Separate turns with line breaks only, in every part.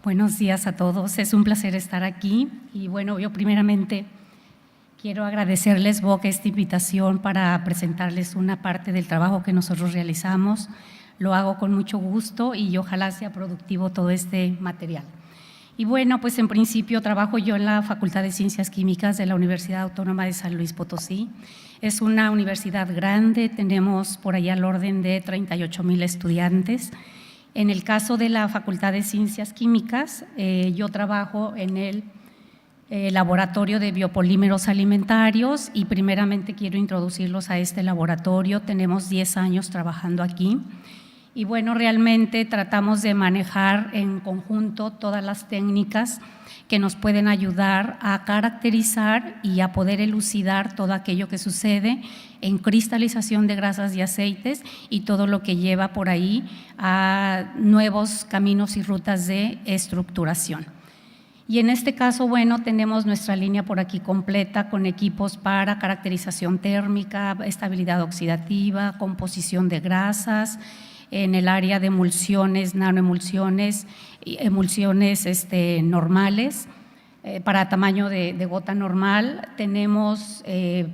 Buenos días a todos, es un placer estar aquí y bueno, yo primeramente quiero agradecerles, Boca, esta invitación para presentarles una parte del trabajo que nosotros realizamos. Lo hago con mucho gusto y ojalá sea productivo todo este material. Y bueno, pues en principio trabajo yo en la Facultad de Ciencias Químicas de la Universidad Autónoma de San Luis Potosí. Es una universidad grande, tenemos por allá al orden de 38,000 estudiantes. En el caso de la Facultad de Ciencias Químicas, yo trabajo en el laboratorio de biopolímeros alimentarios y primeramente quiero introducirlos a este laboratorio. Tenemos 10 años trabajando aquí y bueno, realmente tratamos de manejar en conjunto todas las técnicas que nos pueden ayudar a caracterizar y a poder elucidar todo aquello que sucede en cristalización de grasas y aceites y todo lo que lleva por ahí a nuevos caminos y rutas de estructuración. Y en este caso, bueno, tenemos nuestra línea por aquí completa con equipos para caracterización térmica, estabilidad oxidativa, composición de grasas, en el área de emulsiones, nanoemulsiones, emulsiones normales, para tamaño de gota normal. Tenemos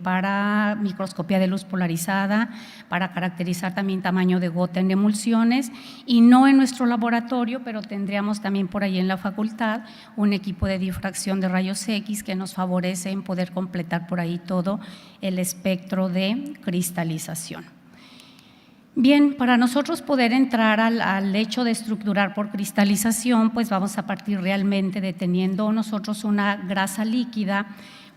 para microscopía de luz polarizada, para caracterizar también tamaño de gota en emulsiones y no en nuestro laboratorio, pero tendríamos también por ahí en la facultad un equipo de difracción de rayos X que nos favorece en poder completar por ahí todo el espectro de cristalización. Bien, para nosotros poder entrar al hecho de estructurar por cristalización, pues vamos a partir realmente de teniendo nosotros una grasa líquida,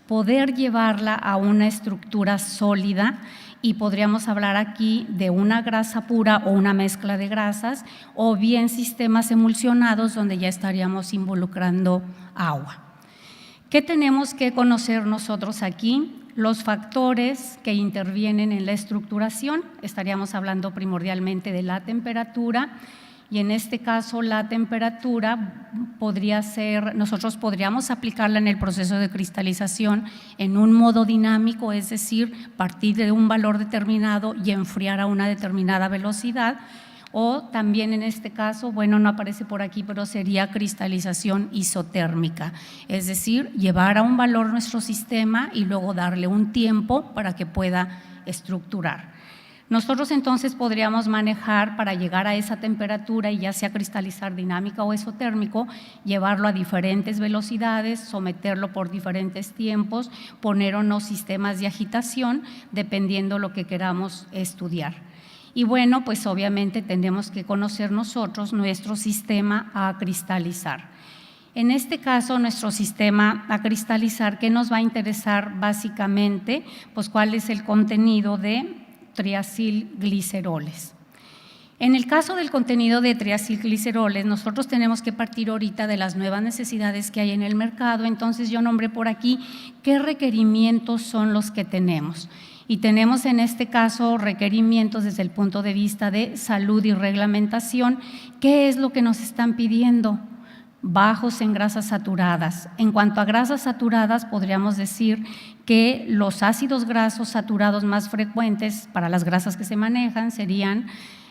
poder llevarla a una estructura sólida y podríamos hablar aquí de una grasa pura o una mezcla de grasas o bien sistemas emulsionados donde ya estaríamos involucrando agua. ¿Qué tenemos que conocer nosotros aquí? Los factores que intervienen en la estructuración, estaríamos hablando primordialmente de la temperatura y en este caso la temperatura podría ser, nosotros podríamos aplicarla en el proceso de cristalización en un modo dinámico, es decir, partir de un valor determinado y enfriar a una determinada velocidad. O también en este caso, bueno, no aparece por aquí, pero sería cristalización isotérmica, es decir, llevar a un valor nuestro sistema y luego darle un tiempo para que pueda estructurar. Nosotros entonces podríamos manejar para llegar a esa temperatura y ya sea cristalizar dinámica o esotérmico, llevarlo a diferentes velocidades, someterlo por diferentes tiempos, poner unos sistemas de agitación dependiendo lo que queramos estudiar. Y bueno, pues obviamente tenemos que conocer nosotros nuestro sistema a cristalizar. En este caso, nuestro sistema a cristalizar, ¿qué nos va a interesar básicamente? Pues cuál es el contenido de triacilgliceroles. En el caso del contenido de triacilgliceroles, nosotros tenemos que partir ahorita de las nuevas necesidades que hay en el mercado, entonces yo nombré por aquí qué requerimientos son los que tenemos. Y tenemos en este caso requerimientos desde el punto de vista de salud y reglamentación. ¿Qué es lo que nos están pidiendo? Bajos en grasas saturadas. En cuanto a grasas saturadas, podríamos decir que los ácidos grasos saturados más frecuentes para las grasas que se manejan serían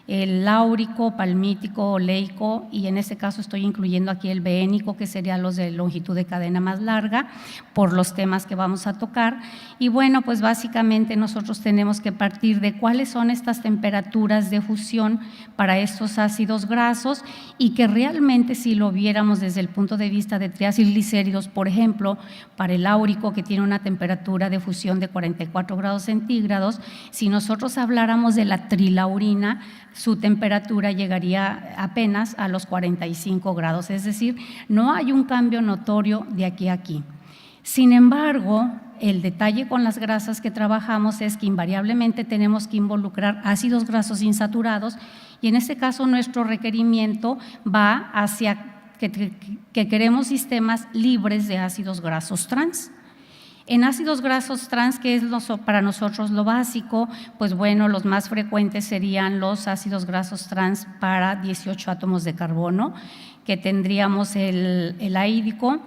el láurico, palmítico, oleico y en este caso estoy incluyendo aquí el beénico, que serían los de longitud de cadena más larga por los temas que vamos a tocar. Y bueno, pues básicamente nosotros tenemos que partir de cuáles son estas temperaturas de fusión para estos ácidos grasos y que realmente si lo viéramos desde el punto de vista de triacilglicéridos, por ejemplo, para el láurico que tiene una temperatura de fusión de 44 grados centígrados, si nosotros habláramos de la trilaurina, su temperatura llegaría apenas a los 45 grados, es decir, no hay un cambio notorio de aquí a aquí. Sin embargo, el detalle con las grasas que trabajamos es que invariablemente tenemos que involucrar ácidos grasos insaturados y en este caso nuestro requerimiento va hacia que queremos sistemas libres de ácidos grasos trans. En ácidos grasos trans, que es para nosotros lo básico, pues bueno, los más frecuentes serían los ácidos grasos trans para 18 átomos de carbono, que tendríamos el aídico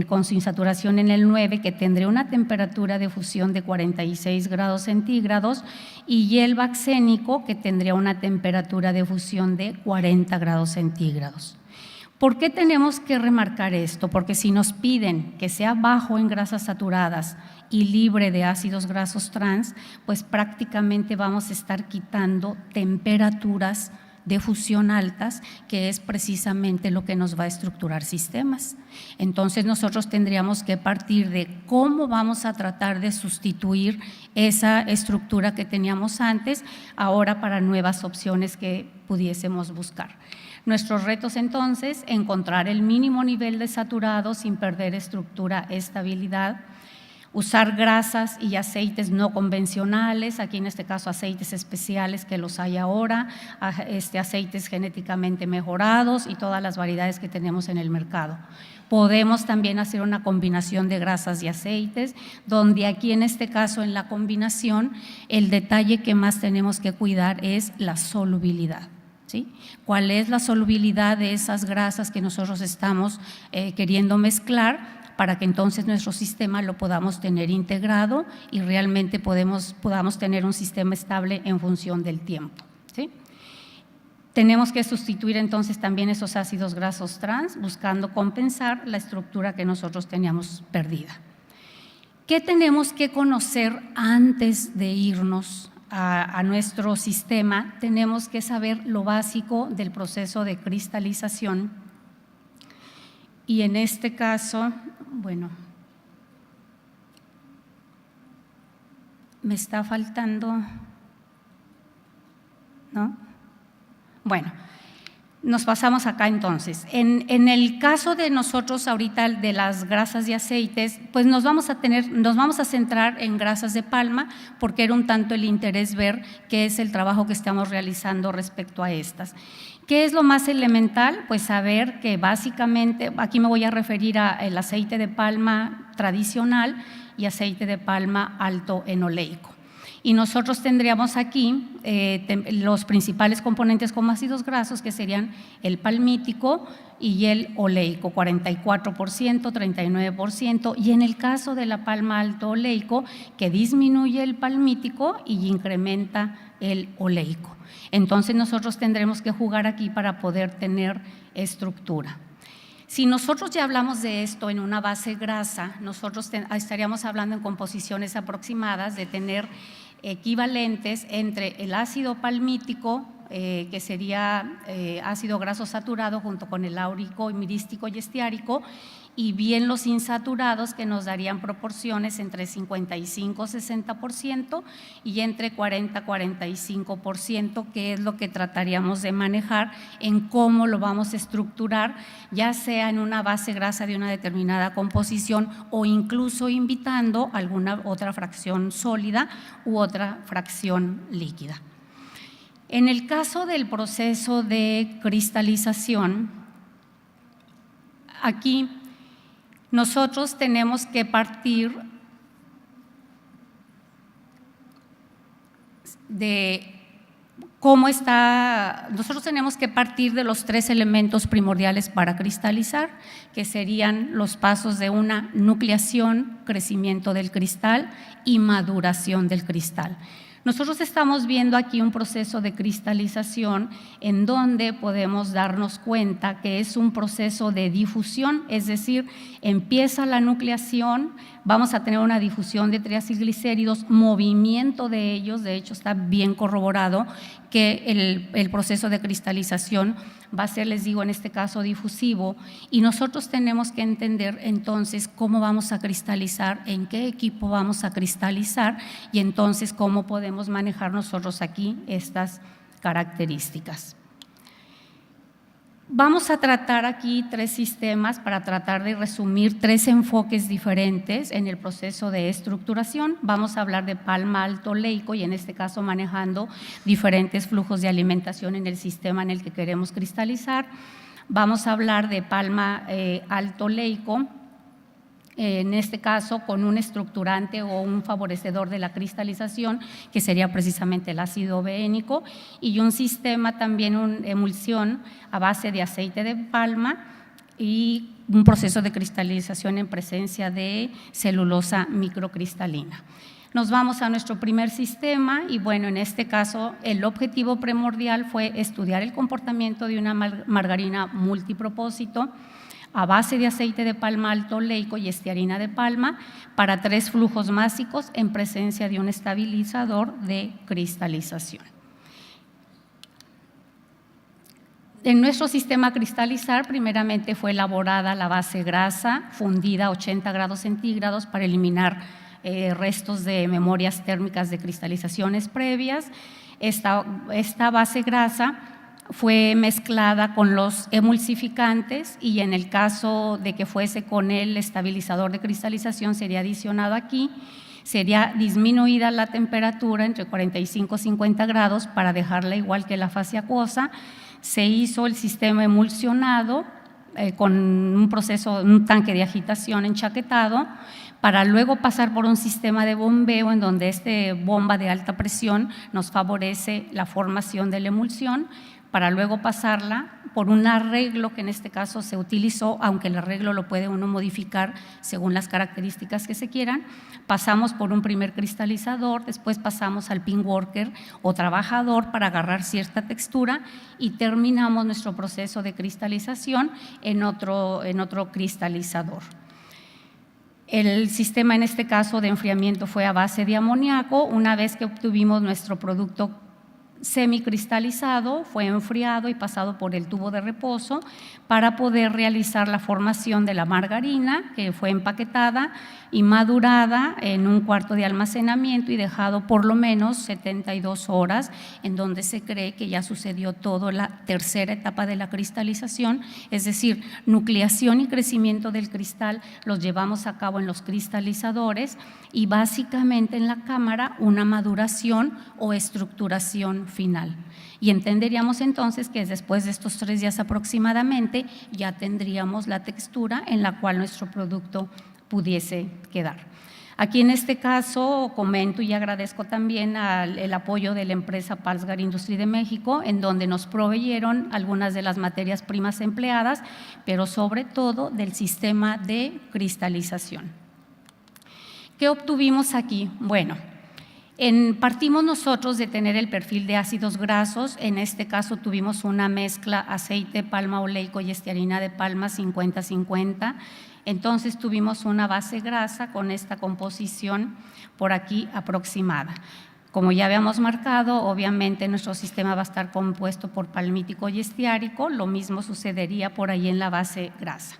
con su insaturación en el 9, que tendría una temperatura de fusión de 46 grados centígrados, y el baxénico, que tendría una temperatura de fusión de 40 grados centígrados. ¿Por qué tenemos que remarcar esto? Porque si nos piden que sea bajo en grasas saturadas y libre de ácidos grasos trans, pues prácticamente vamos a estar quitando temperaturas de fusión altas, que es precisamente lo que nos va a estructurar sistemas. Entonces nosotros tendríamos que partir de cómo vamos a tratar de sustituir esa estructura que teníamos antes, ahora para nuevas opciones que pudiésemos buscar. Nuestros retos entonces, encontrar el mínimo nivel de saturado sin perder estructura, estabilidad, usar grasas y aceites no convencionales, aquí en este caso aceites especiales que los hay ahora, aceites genéticamente mejorados y todas las variedades que tenemos en el mercado. Podemos también hacer una combinación de grasas y aceites, donde aquí en este caso en la combinación el detalle que más tenemos que cuidar es la solubilidad. ¿Sí? ¿Cuál es la solubilidad de esas grasas que nosotros estamos queriendo mezclar para que entonces nuestro sistema lo podamos tener integrado y realmente podamos tener un sistema estable en función del tiempo? ¿Sí? Tenemos que sustituir entonces también esos ácidos grasos trans buscando compensar la estructura que nosotros teníamos perdida. ¿Qué tenemos que conocer antes de irnos a nuestro sistema? Tenemos que saber lo básico del proceso de cristalización y en este caso, bueno, me está faltando, ¿no? Bueno, nos pasamos acá entonces. En el caso de nosotros ahorita de las grasas y aceites, pues nos vamos a centrar en grasas de palma porque era un tanto el interés ver qué es el trabajo que estamos realizando respecto a estas. ¿Qué es lo más elemental? Pues saber que básicamente, aquí me voy a referir al aceite de palma tradicional y aceite de palma alto en oleico. Y nosotros tendríamos aquí los principales componentes como ácidos grasos, que serían el palmítico y el oleico, 44%, 39%, y en el caso de la palma alto oleico, que disminuye el palmítico y incrementa el oleico. Entonces nosotros tendremos que jugar aquí para poder tener estructura. Si nosotros ya hablamos de esto en una base grasa, nosotros estaríamos hablando en composiciones aproximadas de tener equivalentes entre el ácido palmítico, que sería ácido graso saturado junto con el áurico, mirístico y estiárico, y bien los insaturados, que nos darían proporciones entre 55-60% y entre 40-45%, que es lo que trataríamos de manejar en cómo lo vamos a estructurar, ya sea en una base grasa de una determinada composición o incluso invitando alguna otra fracción sólida u otra fracción líquida. En el caso del proceso de cristalización, aquí nosotros tenemos que partir de cómo está, nosotros tenemos que partir de los tres elementos primordiales para cristalizar, que serían los pasos de una nucleación, crecimiento del cristal y maduración del cristal. Nosotros estamos viendo aquí un proceso de cristalización en donde podemos darnos cuenta que es un proceso de difusión, es decir, empieza la nucleación, vamos a tener una difusión de triacilglicéridos, movimiento de ellos, de hecho está bien corroborado que el proceso de cristalización va a ser, les digo, en este caso difusivo, y nosotros tenemos que entender entonces cómo vamos a cristalizar, en qué equipo vamos a cristalizar y entonces cómo podemos manejar nosotros aquí estas características. Vamos a tratar aquí tres sistemas para tratar de resumir tres enfoques diferentes en el proceso de estructuración. Vamos a hablar de palma alto oleico y en este caso manejando diferentes flujos de alimentación en el sistema en el que queremos cristalizar. Vamos a hablar de palma alto oleico, en este caso con un estructurante o un favorecedor de la cristalización, que sería precisamente el ácido beénico, y un sistema también, una emulsión a base de aceite de palma y un proceso de cristalización en presencia de celulosa microcristalina. Nos vamos a nuestro primer sistema y bueno, en este caso el objetivo primordial fue estudiar el comportamiento de una margarina multipropósito a base de aceite de palma alto oleico y estearina de palma para 3 flujos másicos en presencia de un estabilizador de cristalización. En nuestro sistema cristalizar, primeramente fue elaborada la base grasa fundida a 80 grados centígrados para eliminar restos de memorias térmicas de cristalizaciones previas. Esta base grasa fue mezclada con los emulsificantes y en el caso de que fuese con el estabilizador de cristalización sería adicionado aquí. Sería disminuida la temperatura entre 45 y 50 grados para dejarla igual que la fase acuosa. Se hizo el sistema emulsionado con un tanque de agitación enchaquetado para luego pasar por un sistema de bombeo en donde esta bomba de alta presión nos favorece la formación de la emulsión, para luego pasarla por un arreglo que en este caso se utilizó, aunque el arreglo lo puede uno modificar según las características que se quieran. Pasamos por un primer cristalizador, después pasamos al pin worker o trabajador para agarrar cierta textura y terminamos nuestro proceso de cristalización en otro cristalizador. El sistema en este caso de enfriamiento fue a base de amoníaco. Una vez que obtuvimos nuestro producto semicristalizado, fue enfriado y pasado por el tubo de reposo para poder realizar la formación de la margarina, que fue empaquetada y madurada en un cuarto de almacenamiento y dejado por lo menos 72 horas, en donde se cree que ya sucedió toda la tercera etapa de la cristalización, es decir, nucleación y crecimiento del cristal los llevamos a cabo en los cristalizadores y básicamente en la cámara una maduración o estructuración final. Y entenderíamos entonces que después de estos 3 días aproximadamente ya tendríamos la textura en la cual nuestro producto pudiese quedar. Aquí en este caso comento y agradezco también el apoyo de la empresa Palsgar Industry de México, en donde nos proveyeron algunas de las materias primas empleadas, pero sobre todo del sistema de cristalización. ¿Qué obtuvimos aquí? Bueno, partimos nosotros de tener el perfil de ácidos grasos. En este caso tuvimos una mezcla aceite, palma oleico y estearina de palma 50-50. Entonces tuvimos una base grasa con esta composición por aquí aproximada. Como ya habíamos marcado, obviamente nuestro sistema va a estar compuesto por palmítico y estiárico, lo mismo sucedería por ahí en la base grasa.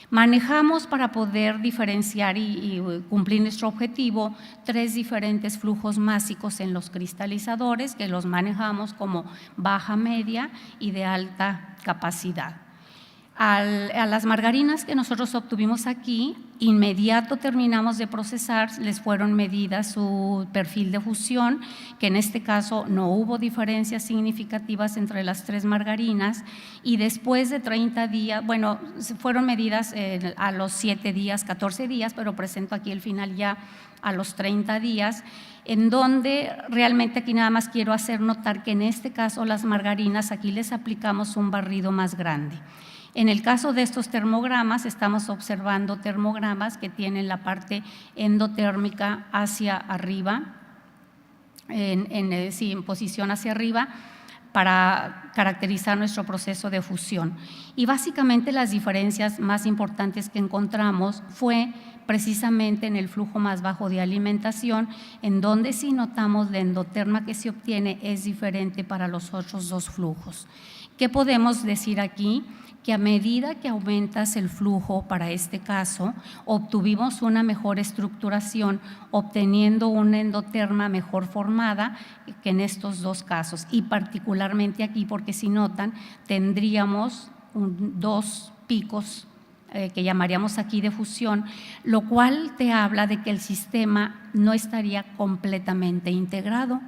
Manejamos para poder diferenciar y cumplir nuestro objetivo 3 diferentes flujos másicos en los cristalizadores que los manejamos como baja, media y de alta capacidad. A las margarinas que nosotros obtuvimos aquí, inmediato terminamos de procesar, les fueron medidas su perfil de fusión, que en este caso no hubo diferencias significativas entre las 3 margarinas y después de 30 días, bueno, fueron medidas a los 7 días, 14 días, pero presento aquí el final ya a los 30 días, en donde realmente aquí nada más quiero hacer notar que en este caso las margarinas aquí les aplicamos un barrido más grande. En el caso de estos termogramas, estamos observando termogramas que tienen la parte endotérmica hacia arriba, en posición hacia arriba, para caracterizar nuestro proceso de fusión. Y básicamente las diferencias más importantes que encontramos fue precisamente en el flujo más bajo de alimentación, en donde sí notamos la endoterma que se obtiene es diferente para los otros 2 flujos. ¿Qué podemos decir aquí? Que a medida que aumentas el flujo, para este caso, obtuvimos una mejor estructuración, obteniendo una endoterma mejor formada que en estos 2 casos, y particularmente aquí, porque si notan, tendríamos 2 picos que llamaríamos aquí de fusión, lo cual te habla de que el sistema no estaría completamente integrado.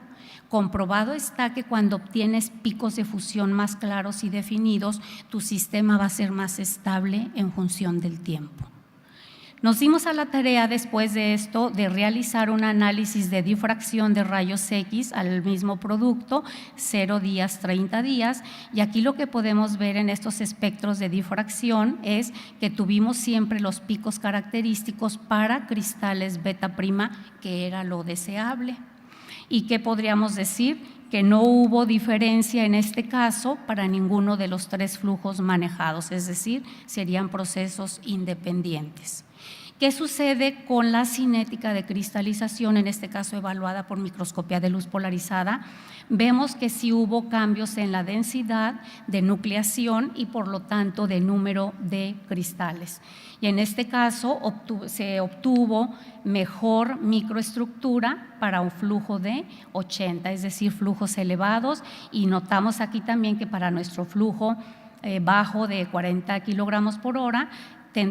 Comprobado está que cuando obtienes picos de fusión más claros y definidos, tu sistema va a ser más estable en función del tiempo. Nos dimos a la tarea después de esto de realizar un análisis de difracción de rayos X al mismo producto, 0 días, 30 días, y aquí lo que podemos ver en estos espectros de difracción es que tuvimos siempre los picos característicos para cristales beta prima, que era lo deseable. ¿Y qué podríamos decir? Que no hubo diferencia en este caso para ninguno de los 3 flujos manejados, es decir, serían procesos independientes. ¿Qué sucede con la cinética de cristalización, en este caso evaluada por microscopía de luz polarizada? Vemos que sí hubo cambios en la densidad de nucleación y por lo tanto de número de cristales. Y en este caso se obtuvo mejor microestructura para un flujo de 80, es decir, flujos elevados, y notamos aquí también que para nuestro flujo bajo de 40 kilogramos por hora,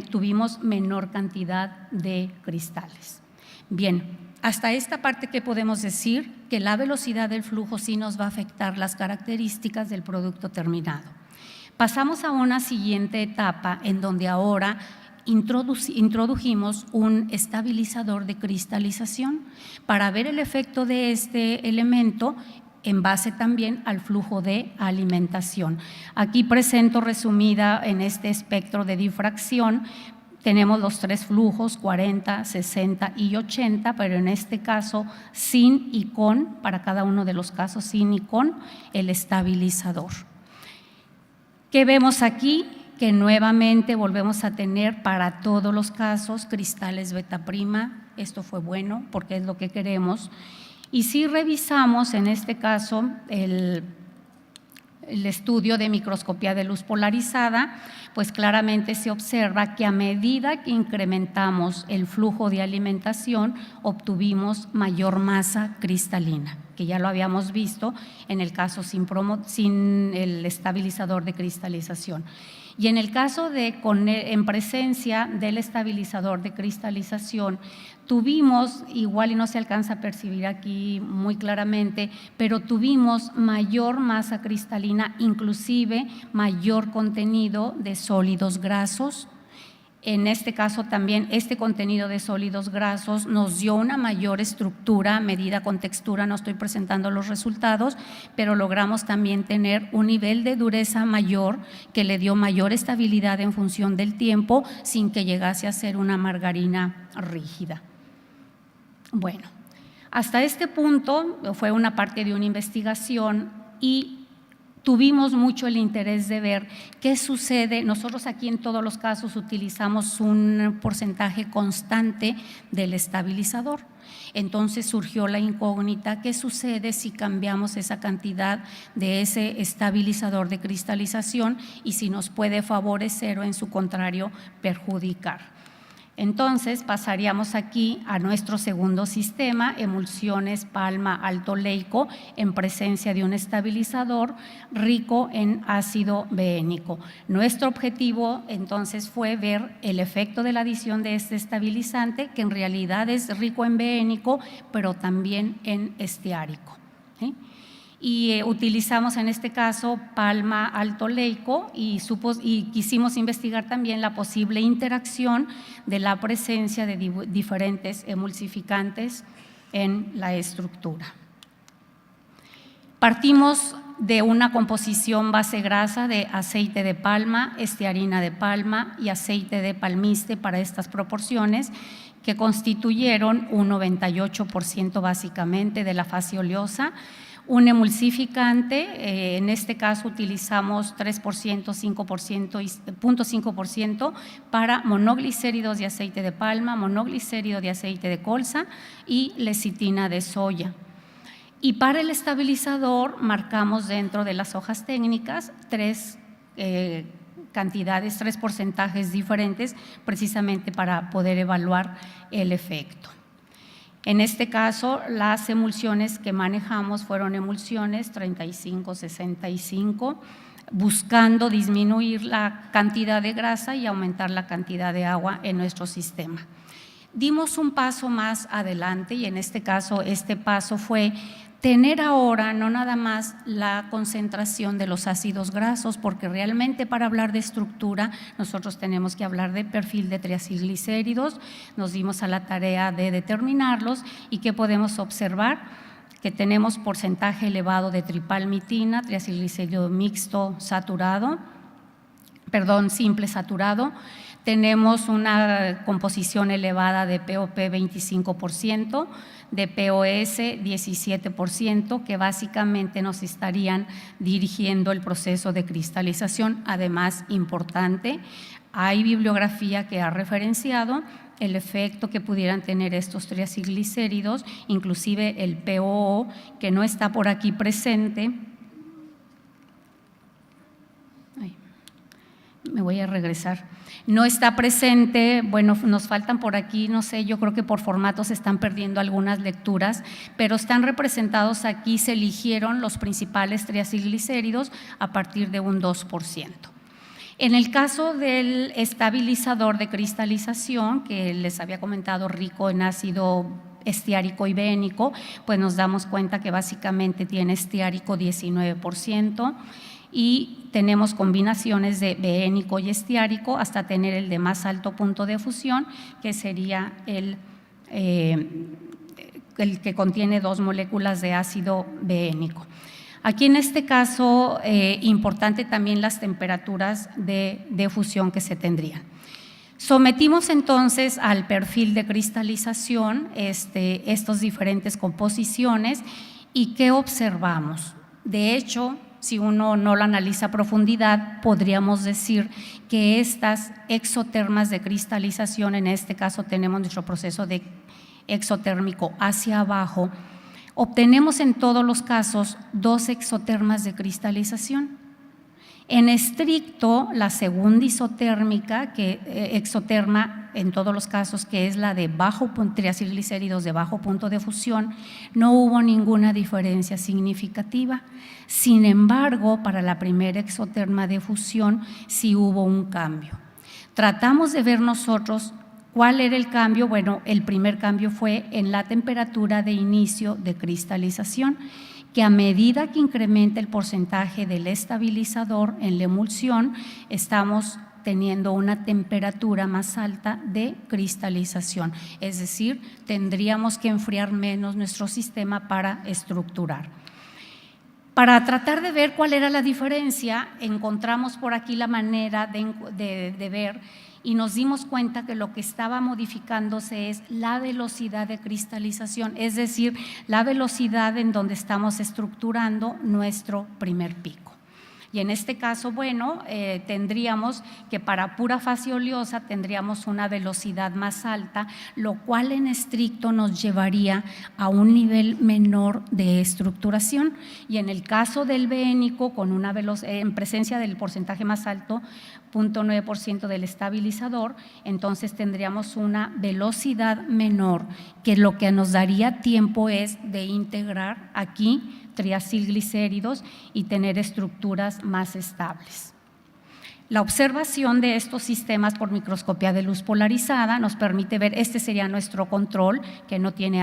tuvimos menor cantidad de cristales. Bien, hasta esta parte, ¿qué podemos decir? Que la velocidad del flujo sí nos va a afectar las características del producto terminado. Pasamos a una siguiente etapa en donde ahora introdujimos un estabilizador de cristalización para ver el efecto de este elemento en base también al flujo de alimentación. Aquí presento resumida en este espectro de difracción, tenemos los 3 flujos, 40, 60 y 80, pero en este caso sin y con, para cada uno de los casos sin y con el estabilizador. ¿Qué vemos aquí? Que nuevamente volvemos a tener para todos los casos cristales beta prima. Esto fue bueno porque es lo que queremos. Y si revisamos en este caso el estudio de microscopía de luz polarizada, pues claramente se observa que a medida que incrementamos el flujo de alimentación, obtuvimos mayor masa cristalina, que ya lo habíamos visto en el caso sin el estabilizador de cristalización. Y en el caso en presencia del estabilizador de cristalización, tuvimos, igual y no se alcanza a percibir aquí muy claramente, pero tuvimos mayor masa cristalina, inclusive mayor contenido de sólidos grasos. En este caso también este contenido de sólidos grasos nos dio una mayor estructura medida con textura, no estoy presentando los resultados, pero logramos también tener un nivel de dureza mayor que le dio mayor estabilidad en función del tiempo sin que llegase a ser una margarina rígida. Bueno, hasta este punto fue una parte de una investigación y tuvimos mucho el interés de ver qué sucede. Nosotros aquí en todos los casos utilizamos un porcentaje constante del estabilizador. Entonces surgió la incógnita, ¿qué sucede si cambiamos esa cantidad de ese estabilizador de cristalización y si nos puede favorecer o en su contrario perjudicar? Entonces pasaríamos aquí a nuestro segundo sistema, emulsiones palma alto-leico en presencia de un estabilizador rico en ácido beénico. Nuestro objetivo entonces fue ver el efecto de la adición de este estabilizante, que en realidad es rico en beénico, pero también en esteárico, ¿sí? Y utilizamos en este caso palma alto-leico y quisimos investigar también la posible interacción de la presencia de diferentes emulsificantes en la estructura. Partimos de una composición base grasa de aceite de palma, estearina de palma y aceite de palmiste para estas proporciones, que constituyeron un 98% básicamente de la fase oleosa. Un emulsificante, en este caso utilizamos 3%, 5% y 0.5% para monoglicéridos de aceite de palma, monoglicérido de aceite de colza y lecitina de soya. Y para el estabilizador marcamos dentro de las hojas técnicas 3 cantidades, 3 porcentajes diferentes, precisamente para poder evaluar el efecto. En este caso, las emulsiones que manejamos fueron emulsiones 35-65, buscando disminuir la cantidad de grasa y aumentar la cantidad de agua en nuestro sistema. Dimos un paso más adelante y en este caso, este paso fue tener ahora no nada más la concentración de los ácidos grasos, porque realmente para hablar de estructura nosotros tenemos que hablar de perfil de triacilglicéridos. Nos dimos a la tarea de determinarlos y ¿qué podemos observar? Que tenemos porcentaje elevado de tripalmitina, triacilglicérido mixto saturado, simple saturado. Tenemos una composición elevada de POP 25%, de POS 17%, que básicamente nos estarían dirigiendo el proceso de cristalización. Además, importante, hay bibliografía que ha referenciado el efecto que pudieran tener estos triacilglicéridos, inclusive el POO, que no está por aquí presente. Me voy a regresar. No está presente, bueno, nos faltan por aquí, no sé, yo creo que por formato se están perdiendo algunas lecturas, pero están representados aquí, se eligieron los principales triacilglicéridos a partir de un 2%. En el caso del estabilizador de cristalización, que les había comentado, rico en ácido estiárico y beénico, pues nos damos cuenta que básicamente tiene estiárico 19%, y tenemos combinaciones de beénico y estiárico hasta tener el de más alto punto de fusión, que sería el que contiene 2 moléculas de ácido beénico. Aquí en este caso, importante también las temperaturas de fusión que se tendrían. Sometimos entonces al perfil de cristalización estas diferentes composiciones y ¿qué observamos? De hecho, si uno no lo analiza a profundidad, podríamos decir que estas exotermas de cristalización, en este caso tenemos nuestro proceso de exotérmico hacia abajo, obtenemos en todos los casos 2 exotermas de cristalización. En estricto, la segunda isotérmica, exoterma en todos los casos, que es la de triacilglicéridos de bajo punto de fusión, no hubo ninguna diferencia significativa. Sin embargo, para la primera exoterma de fusión sí hubo un cambio. Tratamos de ver nosotros ¿cuál era el cambio? Bueno, el primer cambio fue en la temperatura de inicio de cristalización, que a medida que incrementa el porcentaje del estabilizador en la emulsión, estamos teniendo una temperatura más alta de cristalización, es decir, tendríamos que enfriar menos nuestro sistema para estructurar. Para tratar de ver cuál era la diferencia, encontramos por aquí la manera de ver y nos dimos cuenta que lo que estaba modificándose es la velocidad de cristalización, es decir, la velocidad en donde estamos estructurando nuestro primer pico. Y en este caso, bueno, tendríamos que para pura fase oleosa tendríamos una velocidad más alta, lo cual en estricto nos llevaría a un nivel menor de estructuración. Y en el caso del beénico, con una en presencia del porcentaje más alto, 0.9% del estabilizador, entonces tendríamos una velocidad menor, que lo que nos daría tiempo es de integrar aquí triacilglicéridos y tener estructuras más estables. La observación de estos sistemas por microscopía de luz polarizada nos permite ver, este sería nuestro control, que no tiene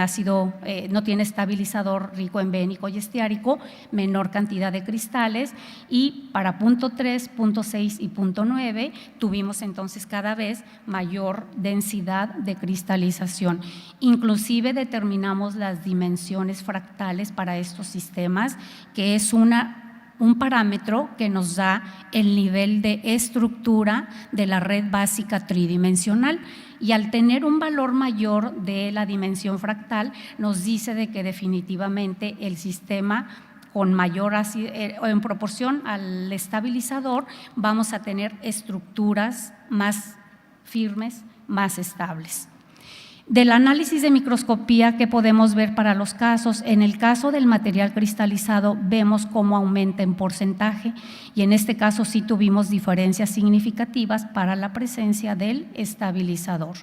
no tiene estabilizador rico en beénico y estiárico, menor cantidad de cristales, y para punto 3, punto 6 y punto 9 tuvimos entonces cada vez mayor densidad de cristalización. Inclusive determinamos las dimensiones fractales para estos sistemas, que es un parámetro que nos da el nivel de estructura de la red básica tridimensional, y al tener un valor mayor de la dimensión fractal nos dice de que definitivamente el sistema con mayor en proporción al estabilizador vamos a tener estructuras más firmes, más estables. Del análisis de microscopía que podemos ver para los casos, en el caso del material cristalizado vemos cómo aumenta en porcentaje, y en este caso sí tuvimos diferencias significativas para la presencia del estabilizador.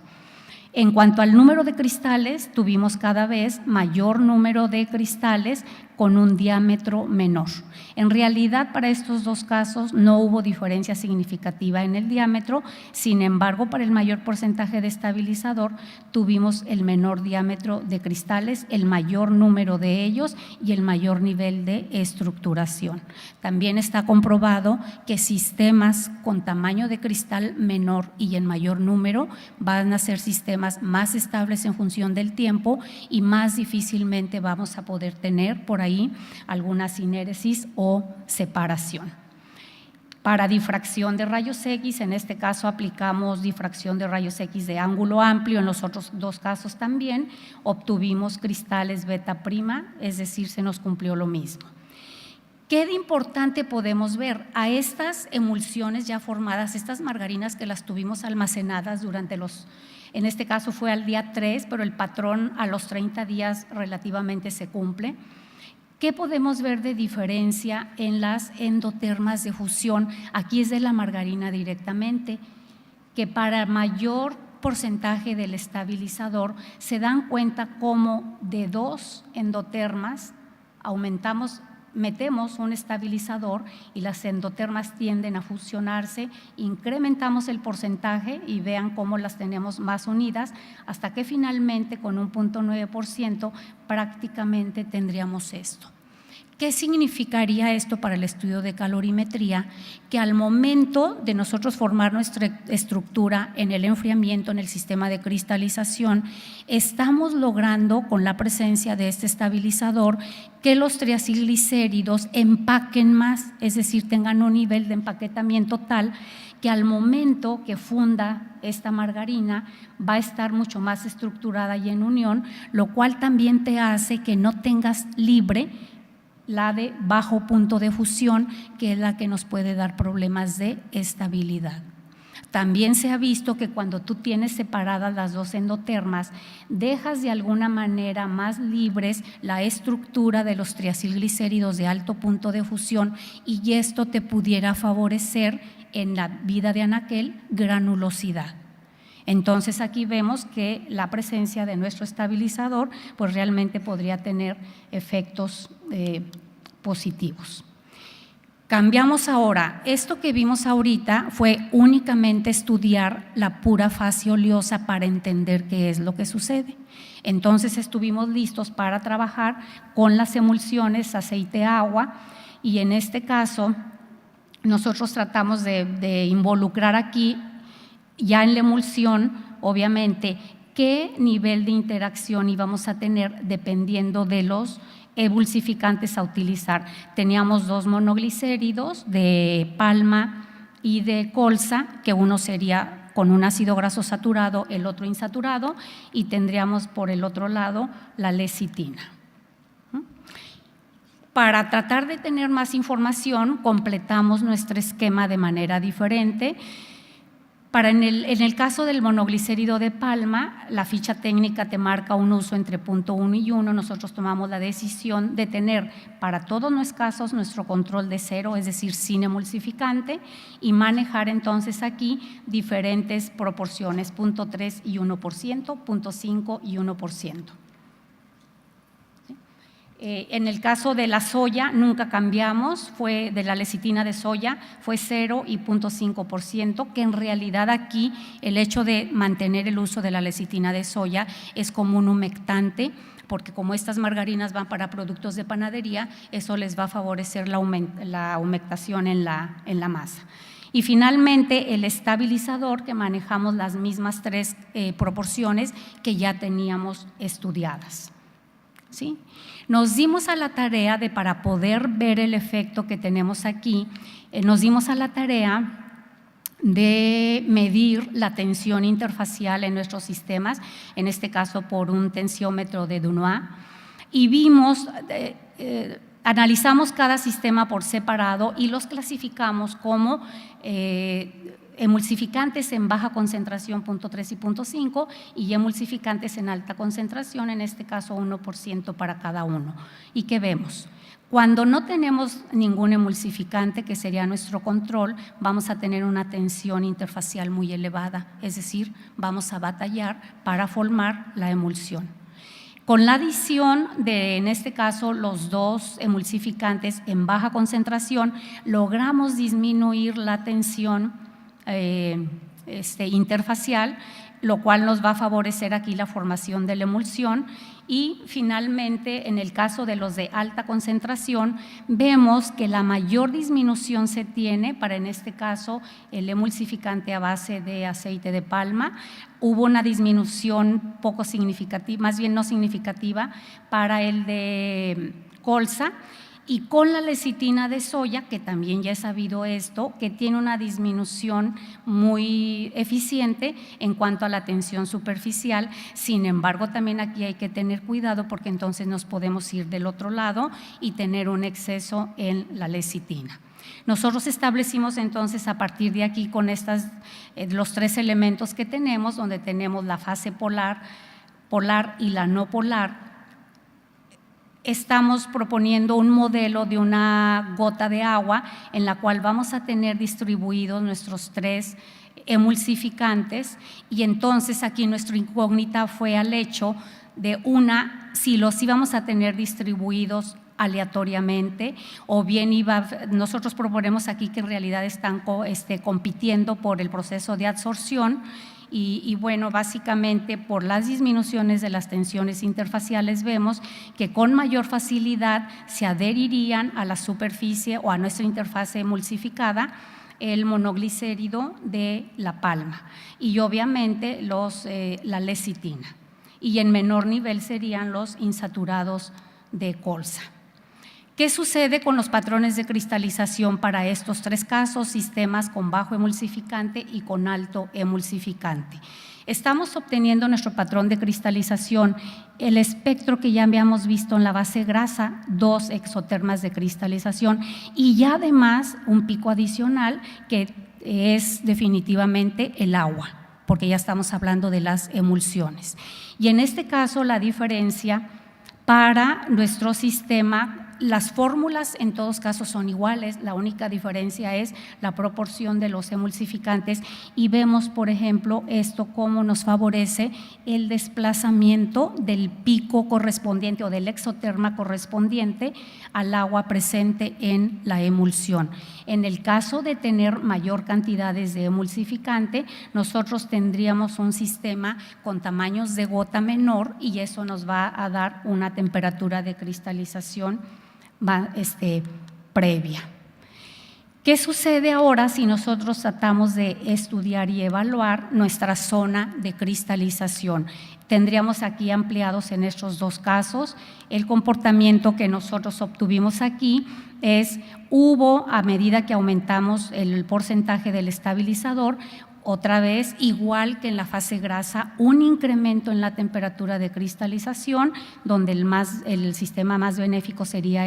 En cuanto al número de cristales, tuvimos cada vez mayor número de cristales con un diámetro menor. En realidad, para estos dos casos no hubo diferencia significativa en el diámetro, sin embargo, para el mayor porcentaje de estabilizador tuvimos el menor diámetro de cristales, el mayor número de ellos y el mayor nivel de estructuración. También está comprobado que sistemas con tamaño de cristal menor y en mayor número van a ser sistemas más estables en función del tiempo y más difícilmente vamos a poder tener por ahí alguna sinéresis o separación. Para difracción de rayos X, en este caso aplicamos difracción de rayos X de ángulo amplio, en los otros dos casos también obtuvimos cristales beta prima, es decir, se nos cumplió lo mismo. ¿Qué de importante podemos ver? A estas emulsiones ya formadas, estas margarinas que las tuvimos almacenadas durante en este caso fue al día 3, pero el patrón a los 30 días relativamente se cumple. ¿Qué podemos ver de diferencia en las endotermas de fusión? Aquí es de la margarina directamente, que para mayor porcentaje del estabilizador se dan cuenta cómo de 2 endotermas metemos un estabilizador y las endotermas tienden a fusionarse, incrementamos el porcentaje y vean cómo las tenemos más unidas hasta que finalmente con un 0.9% prácticamente tendríamos esto. ¿Qué significaría esto para el estudio de calorimetría? Que al momento de nosotros formar nuestra estructura en el enfriamiento, en el sistema de cristalización, estamos logrando con la presencia de este estabilizador que los triacilglicéridos empaquen más, es decir, tengan un nivel de empaquetamiento tal que al momento que funda esta margarina va a estar mucho más estructurada y en unión, lo cual también te hace que no tengas libre la de bajo punto de fusión, que es la que nos puede dar problemas de estabilidad. También se ha visto que cuando tú tienes separadas las dos endotermas, dejas de alguna manera más libres la estructura de los triacilglicéridos de alto punto de fusión y esto te pudiera favorecer en la vida de anaquel granulosidad. Entonces aquí vemos que la presencia de nuestro estabilizador pues realmente podría tener efectos positivos. Cambiamos ahora, esto que vimos ahorita fue únicamente estudiar la pura fase oleosa para entender qué es lo que sucede. Entonces estuvimos listos para trabajar con las emulsiones aceite-agua y en este caso nosotros tratamos de involucrar aquí ya en la emulsión, obviamente, qué nivel de interacción íbamos a tener dependiendo de los emulsificantes a utilizar. Teníamos 2 monoglicéridos de palma y de colza, que uno sería con un ácido graso saturado, el otro insaturado, y tendríamos por el otro lado la lecitina. Para tratar de tener más información, completamos nuestro esquema de manera diferente. En el caso del monoglicérido de palma, la ficha técnica te marca un uso entre 0.1 y 1. Nosotros tomamos la decisión de tener para todos los casos nuestro control de 0, es decir, sin emulsificante, y manejar entonces aquí diferentes proporciones, 0.3 y 1%, 0.5 y 1%. En el caso de la soya nunca cambiamos, fue de la lecitina de soya, fue 0 y 0.5%, que en realidad aquí el hecho de mantener el uso de la lecitina de soya es como un humectante, porque como estas margarinas van para productos de panadería, eso les va a favorecer la humectación en la masa. Y finalmente el estabilizador, que manejamos las mismas 3 proporciones que ya teníamos estudiadas. ¿Sí? Nos dimos a la tarea de, para poder ver el efecto que tenemos aquí, nos dimos a la tarea de medir la tensión interfacial en nuestros sistemas, en este caso por un tensiómetro de Dunois, y vimos, analizamos cada sistema por separado y los clasificamos como emulsificantes en baja concentración 0.3 y 0.5 y emulsificantes en alta concentración, en este caso 1% para cada uno. ¿Y qué vemos? Cuando no tenemos ningún emulsificante, que sería nuestro control, vamos a tener una tensión interfacial muy elevada, es decir, vamos a batallar para formar la emulsión. Con la adición de, en este caso, los dos emulsificantes en baja concentración, logramos disminuir la tensión interfacial, lo cual nos va a favorecer aquí la formación de la emulsión. Y finalmente, en el caso de los de alta concentración, vemos que la mayor disminución se tiene para, en este caso, el emulsificante a base de aceite de palma. Hubo una disminución poco significativa, más bien no significativa, para el de colza. Y con la lecitina de soya, que también ya he sabido esto, que tiene una disminución muy eficiente en cuanto a la tensión superficial. Sin embargo, también aquí hay que tener cuidado porque entonces nos podemos ir del otro lado y tener un exceso en la lecitina. Nosotros establecimos entonces a partir de aquí con los tres elementos que tenemos, donde tenemos la fase polar y la no polar. Estamos proponiendo un modelo de una gota de agua en la cual vamos a tener distribuidos nuestros tres emulsificantes, y entonces aquí nuestra incógnita fue al hecho de si los íbamos a tener distribuidos aleatoriamente o bien nosotros proponemos aquí que en realidad están compitiendo por el proceso de absorción. Y bueno, básicamente por las disminuciones de las tensiones interfaciales vemos que con mayor facilidad se adherirían a la superficie o a nuestra interfase emulsificada el monoglicérido de la palma y obviamente la lecitina, y en menor nivel serían los insaturados de colza. ¿Qué sucede con los patrones de cristalización para estos tres casos, sistemas con bajo emulsificante y con alto emulsificante? Estamos obteniendo nuestro patrón de cristalización, el espectro que ya habíamos visto en la base grasa, 2 exotermas de cristalización y ya además un pico adicional que es definitivamente el agua, porque ya estamos hablando de las emulsiones. Y en este caso la diferencia para nuestro sistema, las fórmulas en todos casos son iguales, la única diferencia es la proporción de los emulsificantes y vemos, por ejemplo, esto cómo nos favorece el desplazamiento del pico correspondiente o del exoterma correspondiente al agua presente en la emulsión. En el caso de tener mayor cantidades de emulsificante, nosotros tendríamos un sistema con tamaños de gota menor y eso nos va a dar una temperatura de cristalización previa. ¿Qué sucede ahora si nosotros tratamos de estudiar y evaluar nuestra zona de cristalización? Tendríamos aquí ampliados en estos dos casos. El comportamiento que nosotros obtuvimos aquí a medida que aumentamos el porcentaje del estabilizador, otra vez, igual que en la fase grasa, un incremento en la temperatura de cristalización, donde el sistema más benéfico sería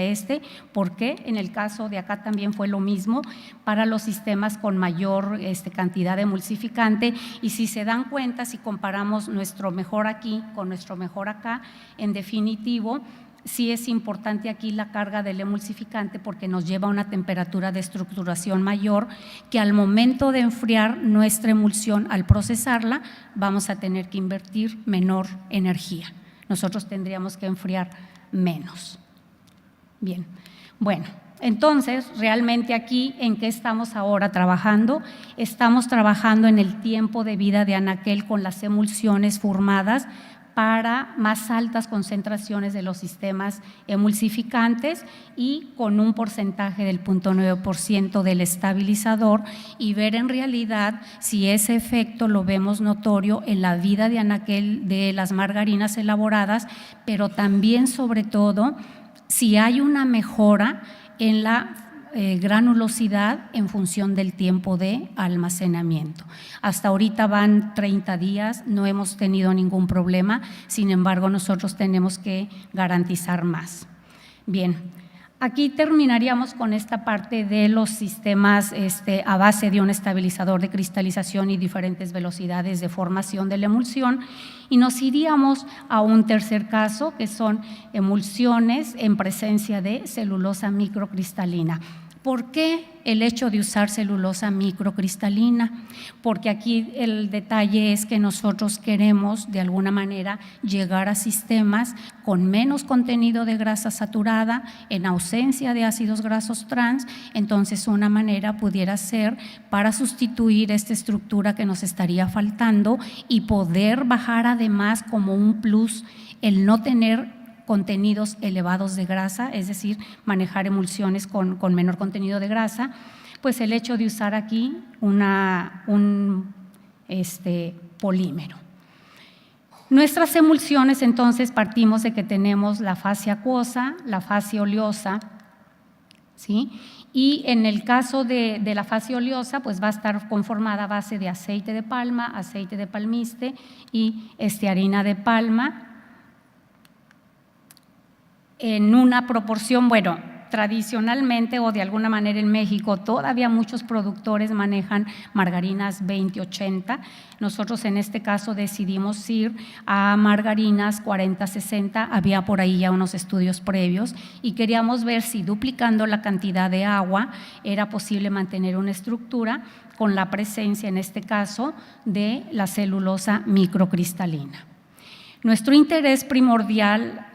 porque en el caso de acá también fue lo mismo para los sistemas con mayor cantidad de emulsificante. Y si se dan cuenta, si comparamos nuestro mejor aquí con nuestro mejor acá, en definitivo, sí es importante aquí la carga del emulsificante porque nos lleva a una temperatura de estructuración mayor que al momento de enfriar nuestra emulsión, al procesarla, vamos a tener que invertir menor energía. Nosotros tendríamos que enfriar menos. Bien, bueno, entonces realmente aquí ¿en qué estamos ahora trabajando? Estamos trabajando en el tiempo de vida de anaquel con las emulsiones formadas para más altas concentraciones de los sistemas emulsificantes y con un porcentaje del 0.9% del estabilizador y ver en realidad si ese efecto lo vemos notorio en la vida de anaquel de las margarinas elaboradas, pero también sobre todo si hay una mejora en la granulosidad en función del tiempo de almacenamiento. Hasta ahorita van 30 días, no hemos tenido ningún problema, sin embargo nosotros tenemos que garantizar más. Bien, aquí terminaríamos con esta parte de los sistemas a base de un estabilizador de cristalización y diferentes velocidades de formación de la emulsión y nos iríamos a un tercer caso que son emulsiones en presencia de celulosa microcristalina. ¿Por qué el hecho de usar celulosa microcristalina? Porque aquí el detalle es que nosotros queremos de alguna manera llegar a sistemas con menos contenido de grasa saturada, en ausencia de ácidos grasos trans. Entonces una manera pudiera ser para sustituir esta estructura que nos estaría faltando y poder bajar además como un plus el no tener contenidos elevados de grasa, es decir, manejar emulsiones con menor contenido de grasa, pues el hecho de usar aquí un polímero. Nuestras emulsiones, entonces, partimos de que tenemos la fase acuosa, la fase oleosa, ¿sí? Y en el caso de la fase oleosa, pues va a estar conformada a base de aceite de palma, aceite de palmiste y estearina de palma, en una proporción, bueno, tradicionalmente o de alguna manera en México todavía muchos productores manejan margarinas 20-80. Nosotros en este caso decidimos ir a margarinas 40-60, había por ahí ya unos estudios previos y queríamos ver si duplicando la cantidad de agua era posible mantener una estructura con la presencia en este caso de la celulosa microcristalina. Nuestro interés primordial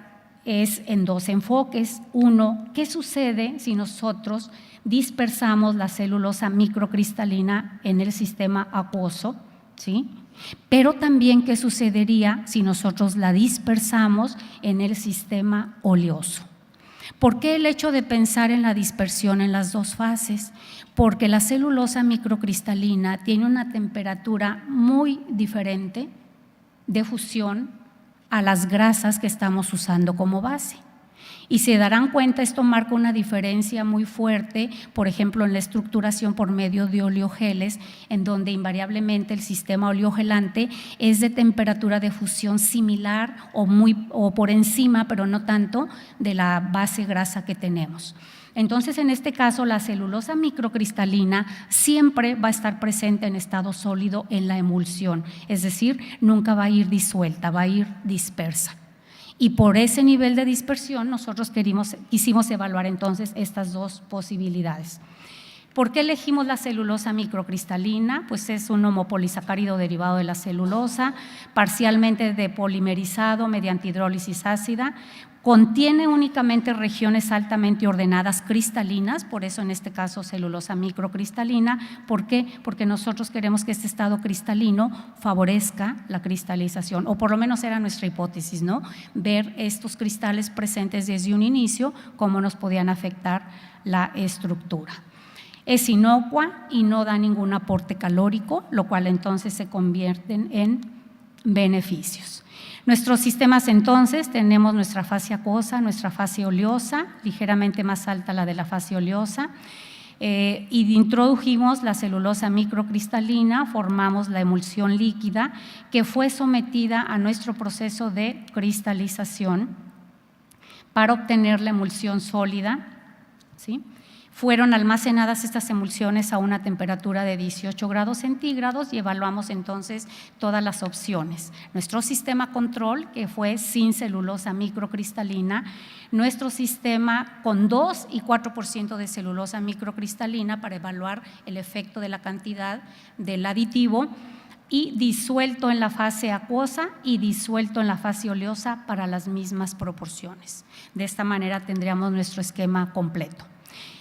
es en dos enfoques. Uno, ¿qué sucede si nosotros dispersamos la celulosa microcristalina en el sistema acuoso? ¿Sí? Pero también, ¿qué sucedería si nosotros la dispersamos en el sistema oleoso? ¿Por qué el hecho de pensar en la dispersión en las dos fases? Porque la celulosa microcristalina tiene una temperatura muy diferente de fusión a las grasas que estamos usando como base. Y se darán cuenta, esto marca una diferencia muy fuerte, por ejemplo, en la estructuración por medio de oleogeles, en donde invariablemente el sistema oleogelante es de temperatura de fusión similar o por encima, pero no tanto, de la base grasa que tenemos. Entonces, en este caso, la celulosa microcristalina siempre va a estar presente en estado sólido en la emulsión, es decir, nunca va a ir disuelta, va a ir dispersa. Y por ese nivel de dispersión nosotros quisimos evaluar entonces estas dos posibilidades. ¿Por qué elegimos la celulosa microcristalina? Pues es un homopolisacárido derivado de la celulosa, parcialmente depolimerizado mediante hidrólisis ácida. Contiene únicamente regiones altamente ordenadas cristalinas, por eso en este caso celulosa microcristalina. ¿Por qué? Porque nosotros queremos que este estado cristalino favorezca la cristalización, o por lo menos era nuestra hipótesis, ¿no? Ver estos cristales presentes desde un inicio, cómo nos podían afectar la estructura. Es inocua y no da ningún aporte calórico, lo cual entonces se convierten en beneficios. Nuestros sistemas entonces tenemos nuestra fase acuosa, nuestra fase oleosa, ligeramente más alta la de la fase oleosa, y introdujimos la celulosa microcristalina, formamos la emulsión líquida que fue sometida a nuestro proceso de cristalización para obtener la emulsión sólida, ¿sí? Fueron almacenadas estas emulsiones a una temperatura de 18 grados centígrados y evaluamos entonces todas las opciones. Nuestro sistema control, que fue sin celulosa microcristalina, nuestro sistema con 2 y 4% de celulosa microcristalina para evaluar el efecto de la cantidad del aditivo, y disuelto en la fase acuosa y disuelto en la fase oleosa para las mismas proporciones. De esta manera tendríamos nuestro esquema completo.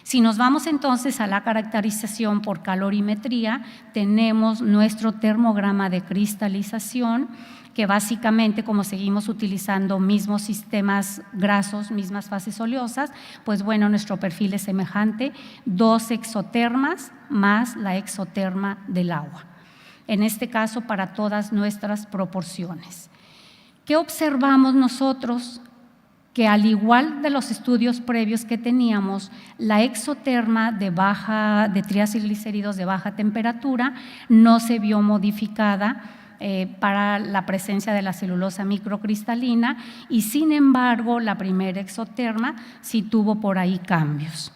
Si nos vamos entonces a la caracterización por calorimetría, tenemos nuestro termograma de cristalización, que básicamente, como seguimos utilizando mismos sistemas grasos, mismas fases oleosas, pues bueno, nuestro perfil es semejante, 2 exotermas más la exoterma del agua. En este caso, para todas nuestras proporciones. ¿Qué observamos nosotros? Que al igual de los estudios previos que teníamos, la exoterma de triacilglicéridos de baja temperatura no se vio modificada para la presencia de la celulosa microcristalina y sin embargo la primera exoterma sí tuvo por ahí cambios.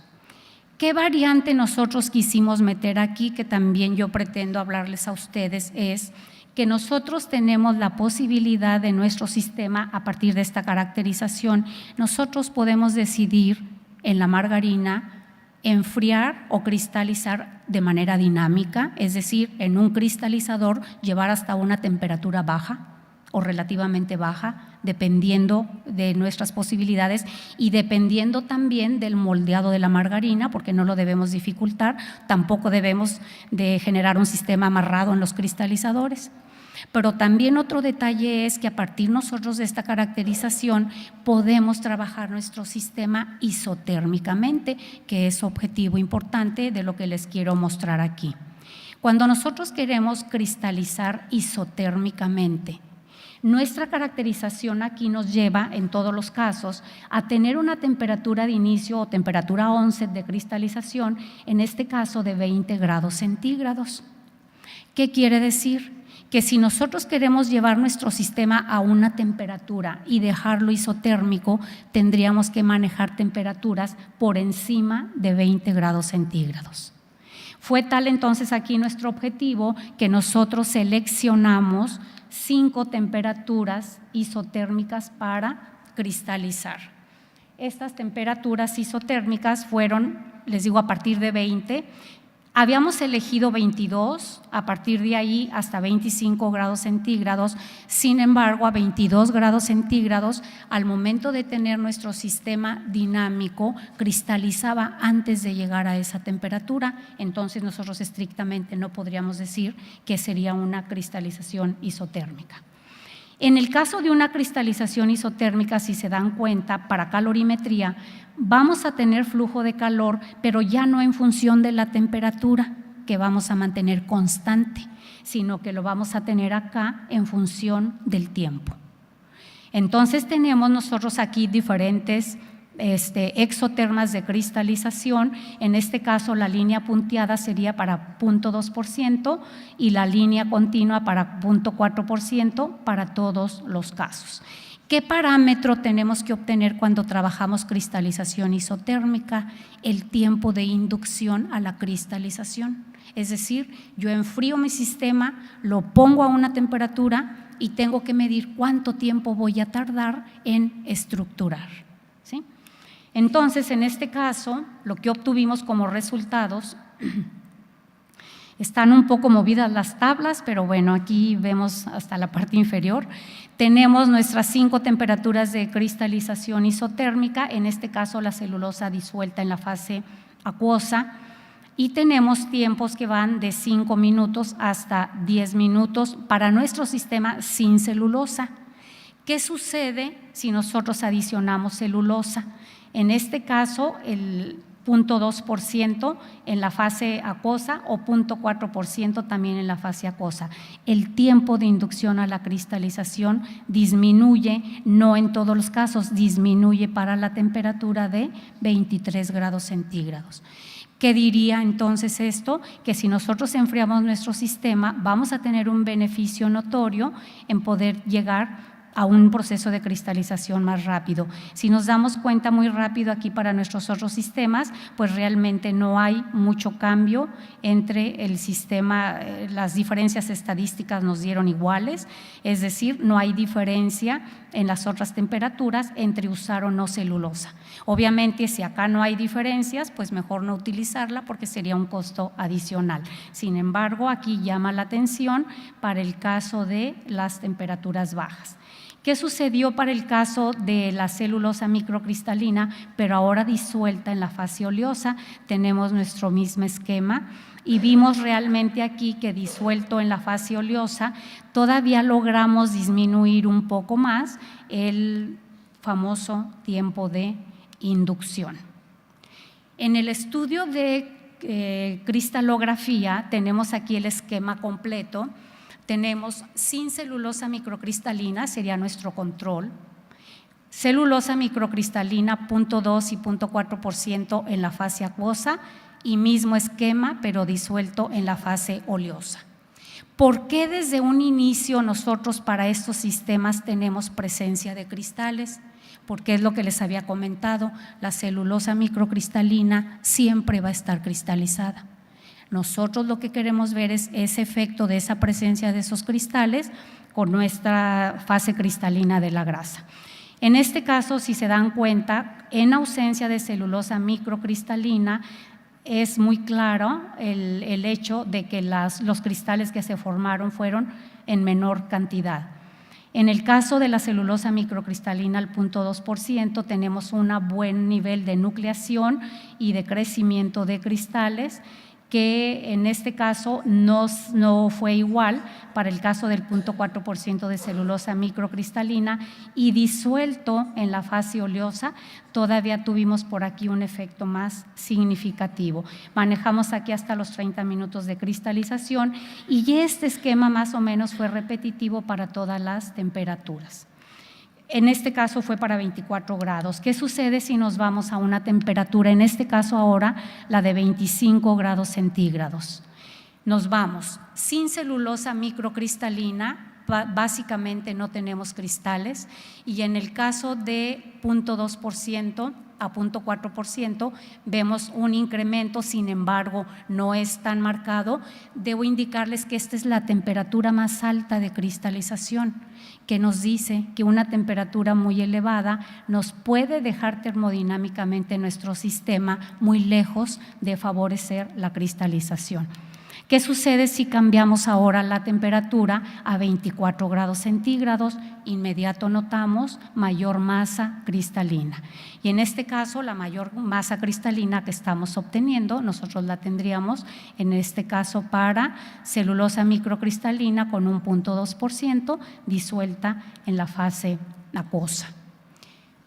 ¿Qué variante nosotros quisimos meter aquí? Que también yo pretendo hablarles a ustedes es que nosotros tenemos la posibilidad de nuestro sistema, a partir de esta caracterización, nosotros podemos decidir en la margarina enfriar o cristalizar de manera dinámica, es decir, en un cristalizador llevar hasta una temperatura baja o relativamente baja, dependiendo de nuestras posibilidades y dependiendo también del moldeado de la margarina, porque no lo debemos dificultar, tampoco debemos de generar un sistema amarrado en los cristalizadores. Pero también otro detalle es que a partir nosotros de esta caracterización podemos trabajar nuestro sistema isotérmicamente, que es objetivo importante de lo que les quiero mostrar aquí. Cuando nosotros queremos cristalizar isotérmicamente, nuestra caracterización aquí nos lleva, en todos los casos, a tener una temperatura de inicio o temperatura onset de cristalización, en este caso de 20 grados centígrados. ¿Qué quiere decir? Que si nosotros queremos llevar nuestro sistema a una temperatura y dejarlo isotérmico, tendríamos que manejar temperaturas por encima de 20 grados centígrados. Fue tal entonces aquí nuestro objetivo que nosotros seleccionamos 5 temperaturas isotérmicas para cristalizar. Estas temperaturas isotérmicas fueron, les digo, a partir de 20. Habíamos elegido 22, a partir de ahí hasta 25 grados centígrados. Sin embargo, a 22 grados centígrados, al momento de tener nuestro sistema dinámico, cristalizaba antes de llegar a esa temperatura. Entonces, nosotros estrictamente no podríamos decir que sería una cristalización isotérmica. En el caso de una cristalización isotérmica, si se dan cuenta, para calorimetría, vamos a tener flujo de calor, pero ya no en función de la temperatura que vamos a mantener constante, sino que lo vamos a tener acá en función del tiempo. Entonces tenemos nosotros aquí diferentes exotermas de cristalización. En este caso la línea punteada sería para 0.2% y la línea continua para 0.4% para todos los casos. ¿Qué parámetro tenemos que obtener cuando trabajamos cristalización isotérmica? El tiempo de inducción a la cristalización. Es decir, yo enfrío mi sistema, lo pongo a una temperatura y tengo que medir cuánto tiempo voy a tardar en estructurar, ¿sí? Entonces, en este caso, lo que obtuvimos como resultados, están un poco movidas las tablas, pero bueno, aquí vemos hasta la parte inferior. Tenemos nuestras 5 temperaturas de cristalización isotérmica, en este caso la celulosa disuelta en la fase acuosa, y tenemos tiempos que van de 5 minutos hasta 10 minutos para nuestro sistema sin celulosa. ¿Qué sucede si nosotros adicionamos celulosa? En este caso, el 0.2% en la fase acuosa o 0.4% también en la fase acuosa. El tiempo de inducción a la cristalización disminuye, no en todos los casos, disminuye para la temperatura de 23 grados centígrados. ¿Qué diría entonces esto? Que si nosotros enfriamos nuestro sistema, vamos a tener un beneficio notorio en poder llegar a un proceso de cristalización más rápido. Si nos damos cuenta muy rápido aquí para nuestros otros sistemas, pues realmente no hay mucho cambio entre el sistema, las diferencias estadísticas nos dieron iguales, es decir, no hay diferencia en las otras temperaturas entre usar o no celulosa. Obviamente, si acá no hay diferencias, pues mejor no utilizarla porque sería un costo adicional. Sin embargo, aquí llama la atención para el caso de las temperaturas bajas. ¿Qué sucedió para el caso de la celulosa microcristalina, pero ahora disuelta en la fase oleosa? Tenemos nuestro mismo esquema y vimos realmente aquí que disuelto en la fase oleosa todavía logramos disminuir un poco más el famoso tiempo de inducción. En el estudio de cristalografía tenemos aquí el esquema completo. Tenemos sin celulosa microcristalina, sería nuestro control, celulosa microcristalina 0.2 y 0.4% en la fase acuosa y mismo esquema, pero disuelto en la fase oleosa. ¿Por qué desde un inicio nosotros para estos sistemas tenemos presencia de cristales? Porque es lo que les había comentado, la celulosa microcristalina siempre va a estar cristalizada. Nosotros lo que queremos ver es ese efecto de esa presencia de esos cristales con nuestra fase cristalina de la grasa. En este caso, si se dan cuenta, en ausencia de celulosa microcristalina, es muy claro el hecho de que los cristales que se formaron fueron en menor cantidad. En el caso de la celulosa microcristalina al 0.2%, tenemos un buen nivel de nucleación y de crecimiento de cristales, que en este caso no fue igual para el caso del 0.4% de celulosa microcristalina, y disuelto en la fase oleosa todavía tuvimos por aquí un efecto más significativo. Manejamos aquí hasta los 30 minutos de cristalización, y este esquema más o menos fue repetitivo para todas las temperaturas. En este caso fue para 24 grados. ¿Qué sucede si nos vamos a una temperatura, en este caso ahora la de 25 grados centígrados? Nos vamos sin celulosa microcristalina, básicamente no tenemos cristales, y en el caso de 0.2% a 0.4% vemos un incremento, sin embargo no es tan marcado. Debo indicarles que esta es la temperatura más alta de cristalización, que nos dice que una temperatura muy elevada nos puede dejar termodinámicamente nuestro sistema muy lejos de favorecer la cristalización. ¿Qué sucede si cambiamos ahora la temperatura a 24 grados centígrados? Inmediato notamos mayor masa cristalina. Y en este caso, la mayor masa cristalina que estamos obteniendo, nosotros la tendríamos en este caso para celulosa microcristalina con un 0.2% disuelta en la fase acuosa.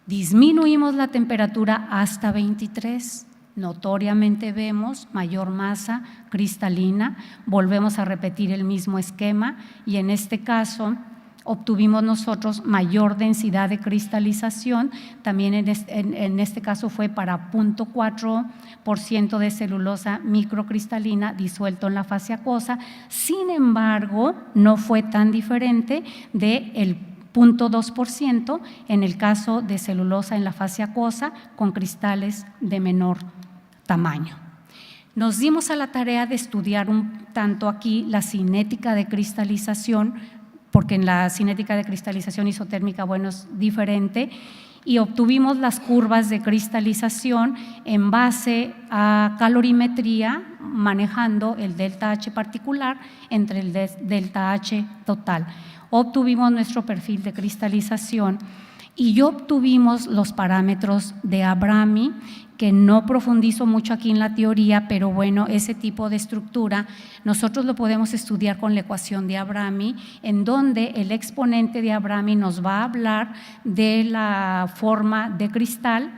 Disminuimos la temperatura hasta 23. Notoriamente vemos mayor masa cristalina, volvemos a repetir el mismo esquema, y en este caso obtuvimos nosotros mayor densidad de cristalización. También en este caso fue para 0.4% de celulosa microcristalina disuelto en la fase acuosa. Sin embargo, no fue tan diferente del 0.2% en el caso de celulosa en la fase acuosa con cristales de menor tamaño. Nos dimos a la tarea de estudiar un tanto aquí la cinética de cristalización, porque en la cinética de cristalización isotérmica, bueno, es diferente, y obtuvimos las curvas de cristalización en base a calorimetría, manejando el delta H particular entre el delta H total. Obtuvimos nuestro perfil de cristalización y obtuvimos los parámetros de Abrami, que no profundizo mucho aquí en la teoría, pero bueno, ese tipo de estructura nosotros lo podemos estudiar con la ecuación de Abrami, en donde el exponente de Abrami nos va a hablar de la forma de cristal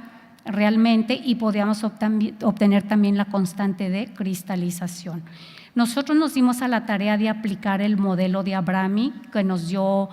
realmente, y podíamos obtener también la constante de cristalización. Nosotros nos dimos a la tarea de aplicar el modelo de Abrami, que nos dio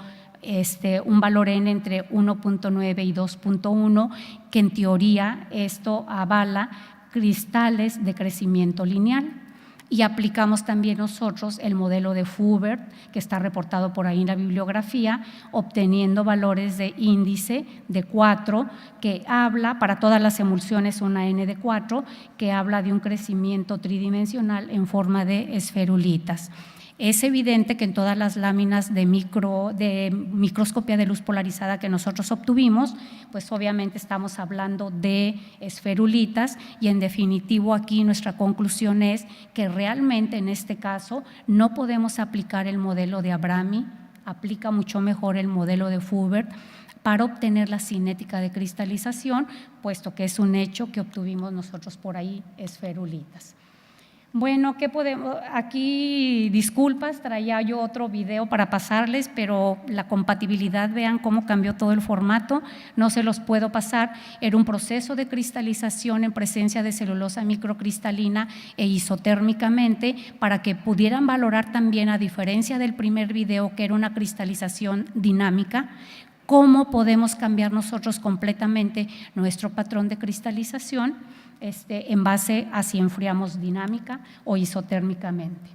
un valor n entre 1.9 y 2.1, que en teoría esto avala cristales de crecimiento lineal. Y aplicamos también nosotros el modelo de Foubert, que está reportado por ahí en la bibliografía, obteniendo valores de índice de 4, que habla, para todas las emulsiones una n de 4, que habla de un crecimiento tridimensional en forma de esferulitas. Es evidente que en todas las láminas de microscopía de luz polarizada que nosotros obtuvimos, pues obviamente estamos hablando de esferulitas, y en definitivo aquí nuestra conclusión es que realmente en este caso no podemos aplicar el modelo de Abrami, aplica mucho mejor el modelo de Foubert para obtener la cinética de cristalización, puesto que es un hecho que obtuvimos nosotros por ahí esferulitas. Bueno, ¿qué podemos? Aquí, disculpas, traía yo otro video para pasarles, pero la compatibilidad, vean cómo cambió todo el formato, no se los puedo pasar. Era un proceso de cristalización en presencia de celulosa microcristalina e isotérmicamente, para que pudieran valorar también, a diferencia del primer video, que era una cristalización dinámica, cómo podemos cambiar nosotros completamente nuestro patrón de cristalización en base a si enfriamos dinámica o isotérmicamente.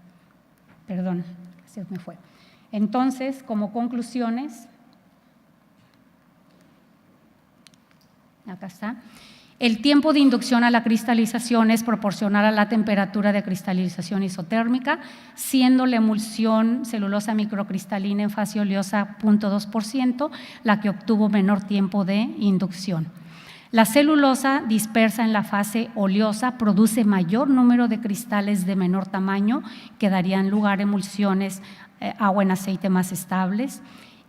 Perdón, se me fue. Entonces, como conclusiones, acá está. El tiempo de inducción a la cristalización es proporcional a la temperatura de cristalización isotérmica, siendo la emulsión celulosa microcristalina en fase oleosa 0.2% la que obtuvo menor tiempo de inducción. La celulosa dispersa en la fase oleosa produce mayor número de cristales de menor tamaño que darían lugar a emulsiones agua en aceite más estables.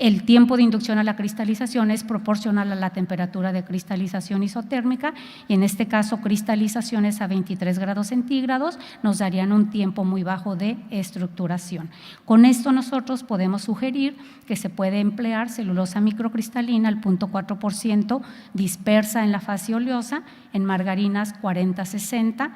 El tiempo de inducción a la cristalización es proporcional a la temperatura de cristalización isotérmica y en este caso cristalizaciones a 23 grados centígrados nos darían un tiempo muy bajo de estructuración. Con esto nosotros podemos sugerir que se puede emplear celulosa microcristalina al 0.4% dispersa en la fase oleosa en margarinas 40-60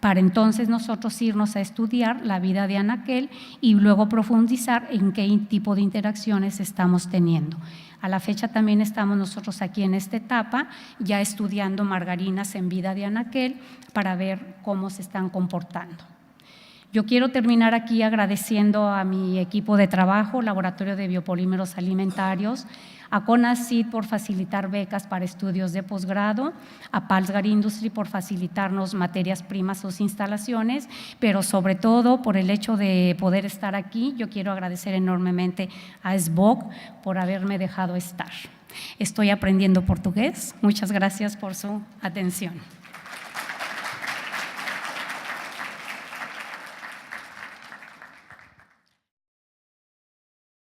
para entonces nosotros irnos a estudiar la vida de anaquel y luego profundizar en qué tipo de interacciones estamos teniendo. A la fecha también estamos nosotros aquí en esta etapa ya estudiando margarinas en vida de anaquel para ver cómo se están comportando. Yo quiero terminar aquí agradeciendo a mi equipo de trabajo, Laboratorio de Biopolímeros Alimentarios, a CONACYT por facilitar becas para estudios de posgrado, a Palsgar Industry por facilitarnos materias primas, sus instalaciones, pero sobre todo por el hecho de poder estar aquí. Yo quiero agradecer enormemente a SBOC por haberme dejado estar. Estoy aprendiendo portugués. Muchas gracias por su atención.